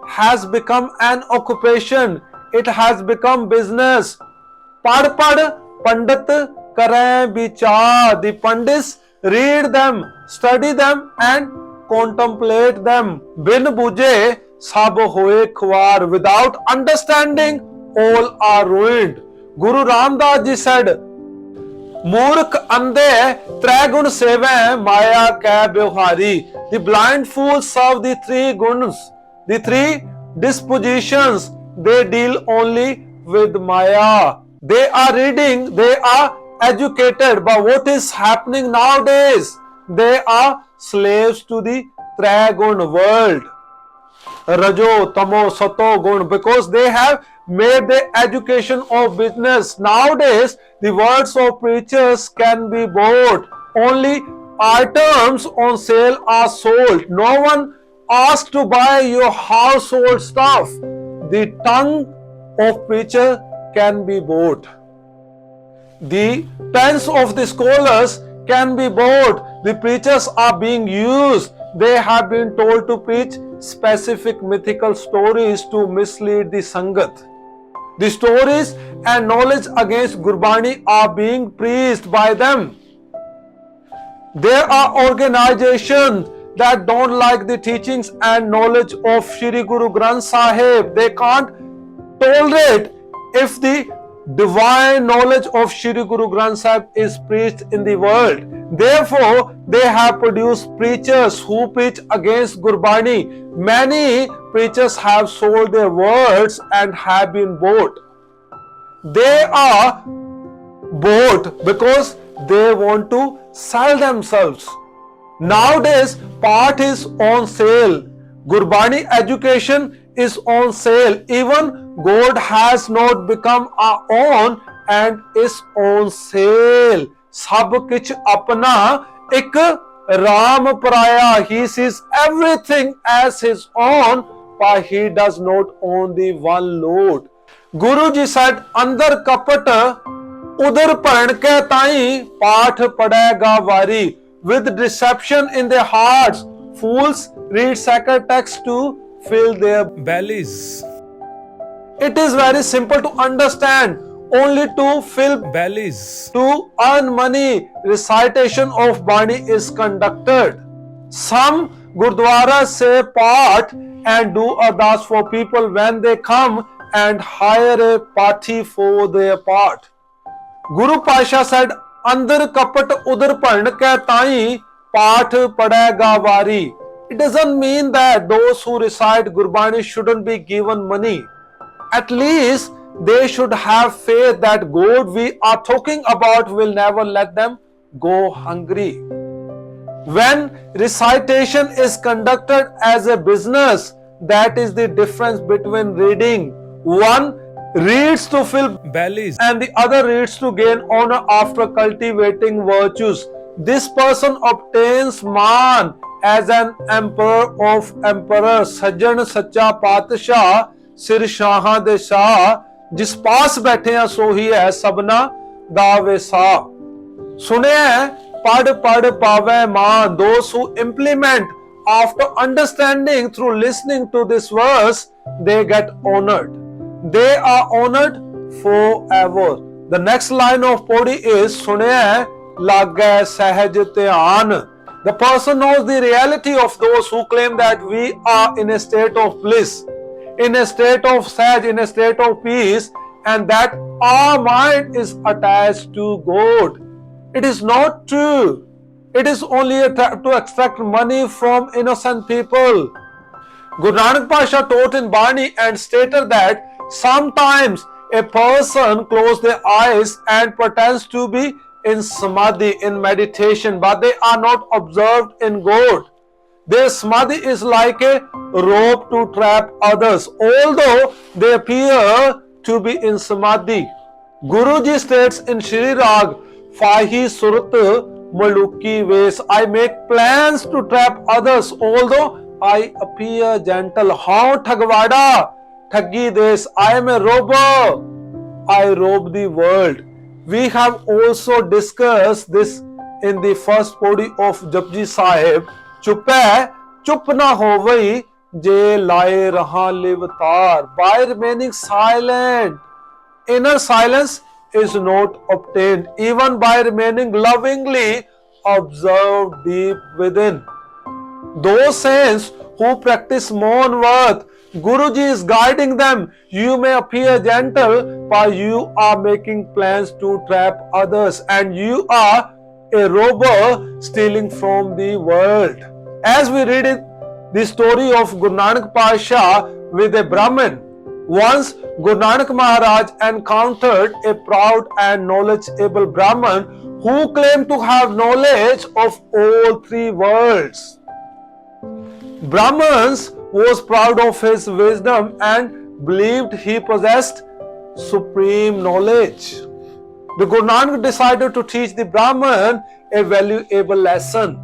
has become an occupation. It has become business. Pad, Pandit, Kare, Vichaar. The Pandits read them, study them and contemplate them. Bin buje sab hoye khwar. Without understanding, all are ruined. Guru Ramdas ji said, Murkh andhe tragun seve maya ka vyavhari. The blind fools serve the three guns, the three dispositions. They deal only with maya. They are reading, they are educated, but what is happening nowadays? They are slaves to the Tragun world. Rajo, Tamo, Sato, Gun, because they have made the education of business. Nowadays, the words of preachers can be bought. Only items on sale are sold. No one asks to buy your household stuff. The tongue of preacher can be bought. The pens of the scholars can be bought. The preachers are being used. They have been told to preach specific mythical stories to mislead the Sangat. The stories and knowledge against Gurbani are being preached by them. There are organizations that don't like the teachings and knowledge of Shri Guru Granth Sahib. They can't tolerate if the divine knowledge of Shri Guru Granth Sahib is preached in the world. Therefore, they have produced preachers who preach against Gurbani. Many preachers have sold their words and have been bought. They are bought because they want to sell themselves. Nowadays, part is on sale. Gurbani education is on sale. Even God has not become our own and its own sale. Sab kich apna ik Ram Paraya. He sees everything as his own, but he does not own the one Lord. Guruji said, Andar kapat udar paran ke tai paath padega vari. With deception in their hearts, fools read sacred texts to fill their bellies. It is very simple to understand. Only to fill bellies, to earn money, recitation of Bani is conducted. Some Gurdwaras say part and do ardas for people when they come and hire a party for their part. Guru Pasha said, Andar kapat udar pan ke tai paath padega vari. It doesn't mean that those who recite Gurbani shouldn't be given money. At least they should have faith that God we are talking about will never let them go hungry. When recitation is conducted as a business, that is the difference between reading. One reads to fill bellies and the other reads to gain honor after cultivating virtues. This person obtains man as an emperor of emperors. Sajjan Sacha Patsha Sir Shaha de Shah. जिस पास बैठे हैं सो ही है सबना दावे सा. सुने पढ़ पढ़ पावे मान. Those who implement after understanding through listening to this verse, they get honored. They are honored forever. The next line of Pauri is सुने लागे सहज ध्यान. The person knows the reality of those who claim that we are in a state of bliss, in a state of sahaj, in a state of peace, and that our mind is attached to God. It is not true. It is only to extract money from innocent people. Guru Nanak Pasha taught in Bani and stated that sometimes a person closes their eyes and pretends to be in samadhi, in meditation, but they are not observed in God. Their samadhi is like a rope to trap others, although they appear to be in samadhi. Guruji states in Shri Rag, Fahi Surat Maluki Ves, I make plans to trap others, although I appear gentle. How Thagwada, Thagi Des, I am a robber. I rob the world. We have also discussed this in the first Pauri of Japji Sahib. Chupe, chup na hovai, je laye raha livtar. By remaining silent, inner silence is not obtained. Even by remaining lovingly observed deep within. Those saints who practice Maun Vart, Guruji is guiding them. You may appear gentle, but you are making plans to trap others, and you are a robber stealing from the world. As we read it, the story of Guru Nanak Pasha with a Brahmin. Once Guru Nanak Maharaj encountered a proud and knowledgeable Brahmin who claimed to have knowledge of all three worlds. Brahmins was proud of his wisdom and believed he possessed supreme knowledge. The Guru Nanak decided to teach the Brahmin a valuable lesson.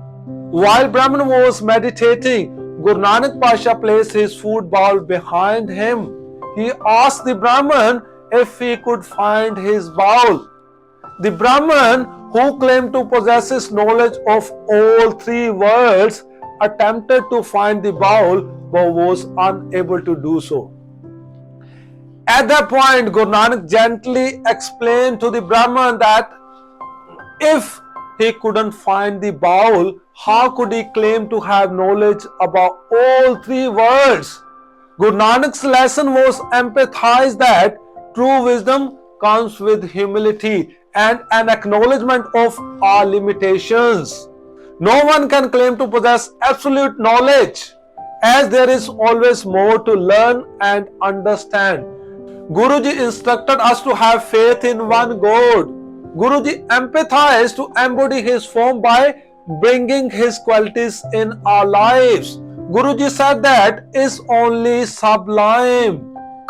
While Brahmin was meditating, Guru Nanak Pasha placed his food bowl behind him. He asked the Brahmin if he could find his bowl. The Brahmin, who claimed to possess his knowledge of all three worlds, attempted to find the bowl but was unable to do so. At that point, Guru Nanak gently explained to the Brahmin that if he couldn't find the bowl, how could he claim to have knowledge about all three worlds? Guru Nanak's lesson was empathize that true wisdom comes with humility and an acknowledgement of our limitations. No one can claim to possess absolute knowledge, as there is always more to learn and understand. Guruji instructed us to have faith in one God. Guruji empathized to embody his form by bringing his qualities in our lives. Guruji said that is only sublime.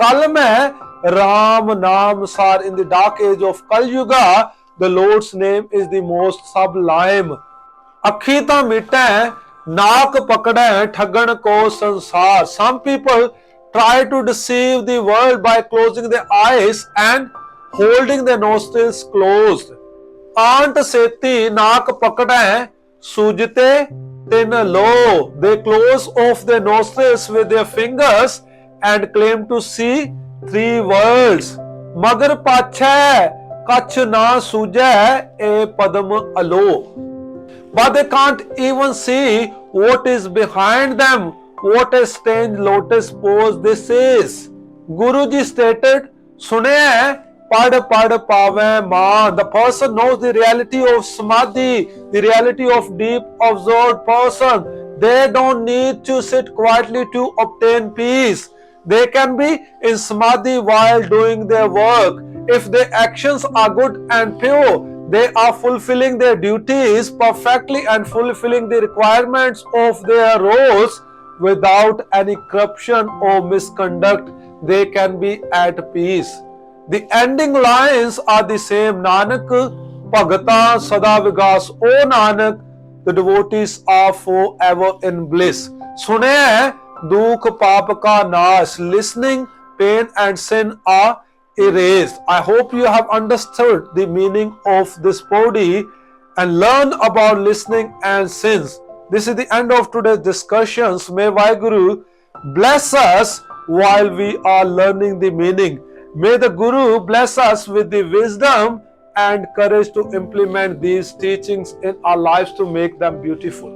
कल मैं Ram Naam Sar. In the dark age of Kal Yuga, the Lord's name is the most sublime. Akhi ta mittai, naak pakdai, ठगन को संसार. Some people try to deceive the world by closing their eyes and holding their nostrils closed. Ant seti naak pakdai, sujte tin lo. They close off their nostrils with their fingers and claim to see three words. Magar pache kach na sujai e padam alo. But they can't even see what is behind them. What a strange lotus pose this is. Guruji stated, Sune pad pave ma. The person knows the reality of samadhi, the reality of deep absorbed person. They don't need to sit quietly to obtain peace. They can be in samadhi while doing their work. If their actions are good and pure, they are fulfilling their duties perfectly and fulfilling the requirements of their roles without any corruption or misconduct. They can be at peace. The ending lines are the same. Nanak Bhagata Sada Vigas. O Nanak, the devotees are forever in bliss. Sune Dukh Paap Ka Nash. Listening, pain and sin are erased. I hope you have understood the meaning of this Pauri and learned about listening and sins. This is the end of today's discussions. May Vaheguru bless us while we are learning the meaning. May the Guru bless us with the wisdom and courage to implement these teachings in our lives to make them beautiful.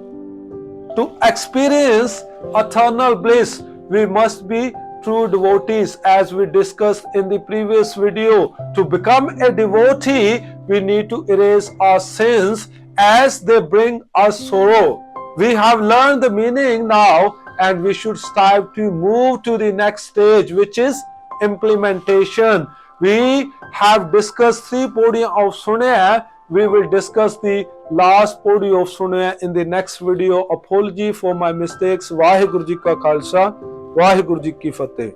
To experience eternal bliss, we must be true devotees, as we discussed in the previous video. To become a devotee, we need to erase our sins as they bring us sorrow. We have learned the meaning now, and we should strive to move to the next stage, which is implementation. We have discussed 3 Pauri of Sunaya. We will discuss the last Pauri of Sunaya in the next video. Apology for my mistakes. Vaheguru Ji Ka Khalsa, Vaheguru Ji Ki Fateh.